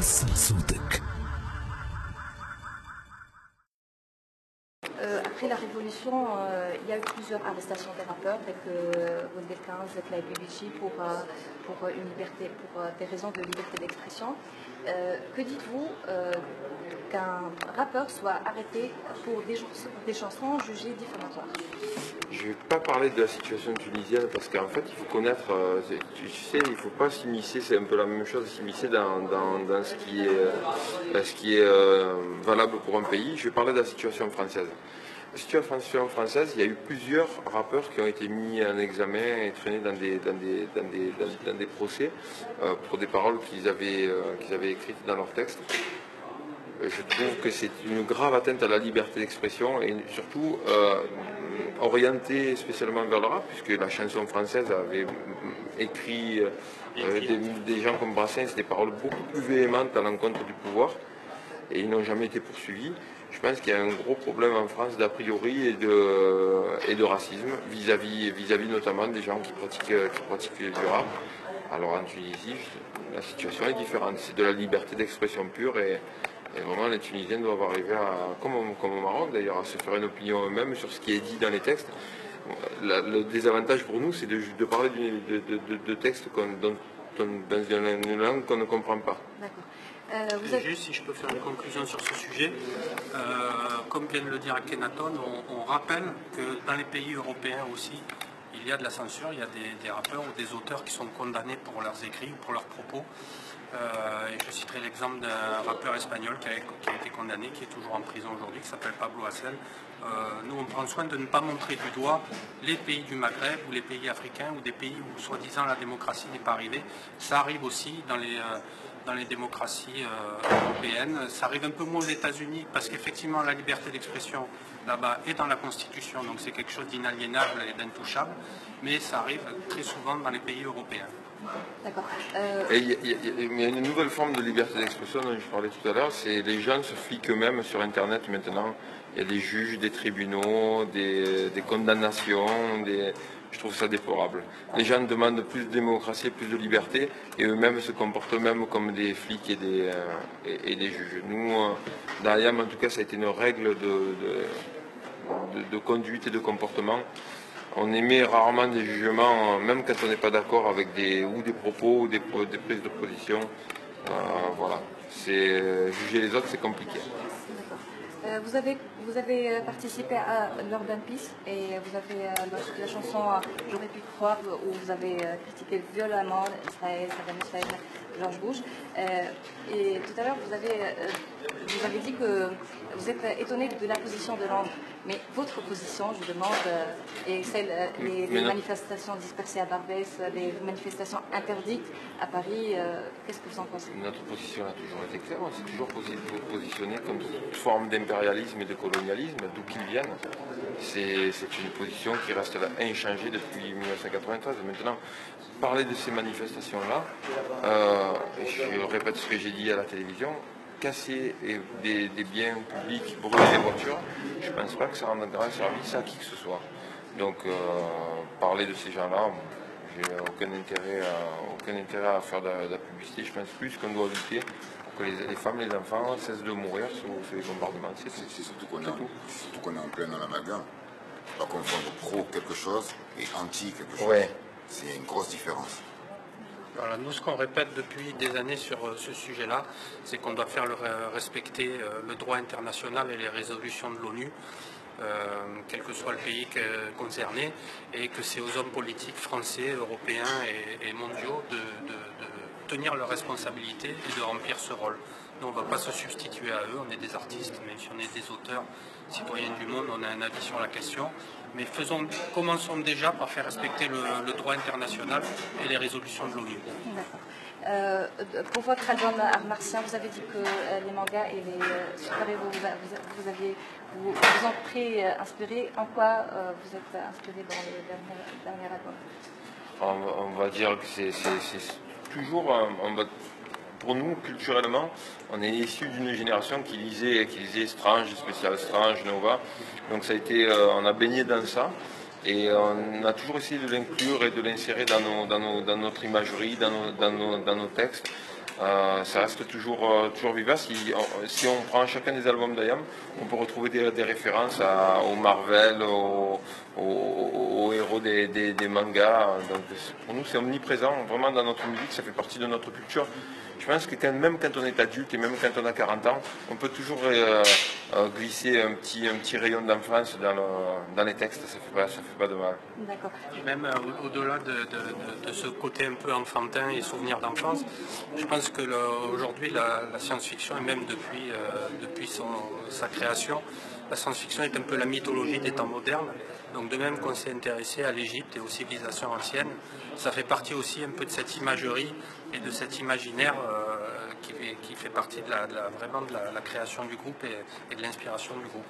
وصل صوتك. Après la Révolution, il y a eu plusieurs arrestations des rappeurs, avec Wilde 15, Clay Bibici, pour une liberté, pour des raisons de liberté d'expression. Que dites-vous qu'un rappeur soit arrêté pour des chansons jugées diffamatoires? Je ne vais pas parler de la situation tunisienne parce qu'en fait, il faut connaître, tu sais, il ne faut pas s'immiscer, c'est un peu la même chose, s'immiscer dans ce qui est valable pour un pays. Je vais parler de la situation française. La situation française, il y a eu plusieurs rappeurs qui ont été mis en examen et traînés dans des procès pour des paroles qu'ils avaient écrites dans leurs textes. Je trouve que c'est une grave atteinte à la liberté d'expression et surtout orientée spécialement vers le rap, puisque la chanson française avait écrit des gens comme Brassens des paroles beaucoup plus véhémentes à l'encontre du pouvoir et ils n'ont jamais été poursuivis. Je pense qu'il y a un gros problème en France d'a priori et de racisme vis-à-vis notamment des gens qui pratiquent du rap. Alors en Tunisie, la situation est différente, c'est de la liberté d'expression pure et vraiment, les Tunisiens doivent arriver comme au Maroc d'ailleurs, à se faire une opinion eux-mêmes sur ce qui est dit dans les textes. Le désavantage pour nous, c'est de parler de textes dans une langue qu'on ne comprend pas. D'accord. Juste, si je peux faire une conclusion sur ce sujet, comme vient de le dire Akhenaton, on rappelle que dans les pays européens aussi, il y a de la censure, il y a des rappeurs ou des auteurs qui sont condamnés pour leurs écrits ou pour leurs propos. Et je citerai l'exemple d'un rappeur espagnol qui a été condamné, qui est toujours en prison aujourd'hui, qui s'appelle Pablo Hasél. Nous, on prend soin de ne pas montrer du doigt les pays du Maghreb ou les pays africains ou des pays où, soi-disant, la démocratie n'est pas arrivée. Ça arrive aussi dans les démocraties européennes. Ça arrive un peu moins aux États-Unis parce qu'effectivement, la liberté d'expression là-bas est dans la Constitution, donc c'est quelque chose d'inaliénable et d'intouchable, mais ça arrive très souvent dans les pays européens. D'accord. Il y a une nouvelle forme de liberté d'expression dont je parlais tout à l'heure, c'est les gens se fliquent eux-mêmes sur Internet maintenant. Il y a des juges, des tribunaux, des condamnations, je trouve ça déplorable. Les gens demandent plus de démocratie, plus de liberté, et eux-mêmes se comportent eux-mêmes comme des flics et des juges. Nous, dans l'IAM, en tout cas, ça a été une règle de conduite et de comportement. On émet rarement des jugements, même quand on n'est pas d'accord avec des propos ou des prises de position. Voilà. Juger les autres, c'est compliqué. Vous avez participé à l'Urban Peace et vous avez la chanson J'aurais pu croire où vous avez critiqué violemment Israël, Saddam Hussein, George Bush. Et tout à l'heure, vous avez dit que vous êtes étonné de la position de Londres. Mais votre position, je demande, et les manifestations dispersées à Barbès, les manifestations interdites à Paris, qu'est-ce que vous en pensez? Notre position a toujours été claire, on s'est toujours positionné contre toute forme d'impérialisme et de colonialisme, d'où qu'ils viennent. C'est une position qui reste là, inchangée depuis 1993. Maintenant, parler de ces manifestations-là, je répète ce que j'ai dit à la télévision, casser des biens publics, brûler des voitures, je ne pense pas que ça rendra service à qui que ce soit. Donc parler de ces gens-là, j'ai aucun intérêt à faire de la publicité. Je pense plus qu'on doit lutter pour que les femmes et les enfants cessent de mourir sous les bombardements. C'est surtout qu'on est en plein dans l'amalgame. Il ne faut pas confondre pro quelque chose et anti quelque chose. Ouais. C'est une grosse différence. Voilà, nous, ce qu'on répète depuis des années sur ce sujet-là, c'est qu'on doit faire respecter le droit international et les résolutions de l'ONU, quel que soit le pays concerné, et que c'est aux hommes politiques français, européens et mondiaux de tenir leurs responsabilités et de remplir ce rôle. Nous, on ne va pas se substituer à eux, on est des artistes, même si on est des auteurs citoyens du monde, on a un avis sur la question. Mais commençons déjà par faire respecter le droit international et les résolutions de l'ONU. Pour votre album Art Martien, vous avez dit que les mangas et les super-héros vous ont très inspiré. En quoi vous êtes inspiré dans les derniers albums? On va dire que c'est toujours... Pour nous, culturellement, on est issu d'une génération qui lisait Strange, Spécial Strange, Nova. Donc ça a été, on a baigné dans ça. Et on a toujours essayé de l'inclure et de l'insérer dans notre imagerie, dans nos textes. ça reste toujours vivant. Si on prend chacun des albums d'IAM, on peut retrouver des références au Marvel, aux héros des mangas. Donc pour nous, c'est omniprésent, vraiment dans notre musique, ça fait partie de notre culture. Je pense que même quand on est adulte et même quand on a 40 ans, on peut toujours glisser un petit rayon d'enfance dans les textes, ça fait pas de mal. D'accord. Même au-delà de ce côté un peu enfantin et souvenir d'enfance, je pense que aujourd'hui la science-fiction, et même depuis sa création, la science-fiction est un peu la mythologie des temps modernes. Donc de même qu'on s'est intéressé à l'Égypte et aux civilisations anciennes, ça fait partie aussi un peu de cette imagerie et de cet imaginaire qui fait partie vraiment de la création du groupe et de l'inspiration du groupe.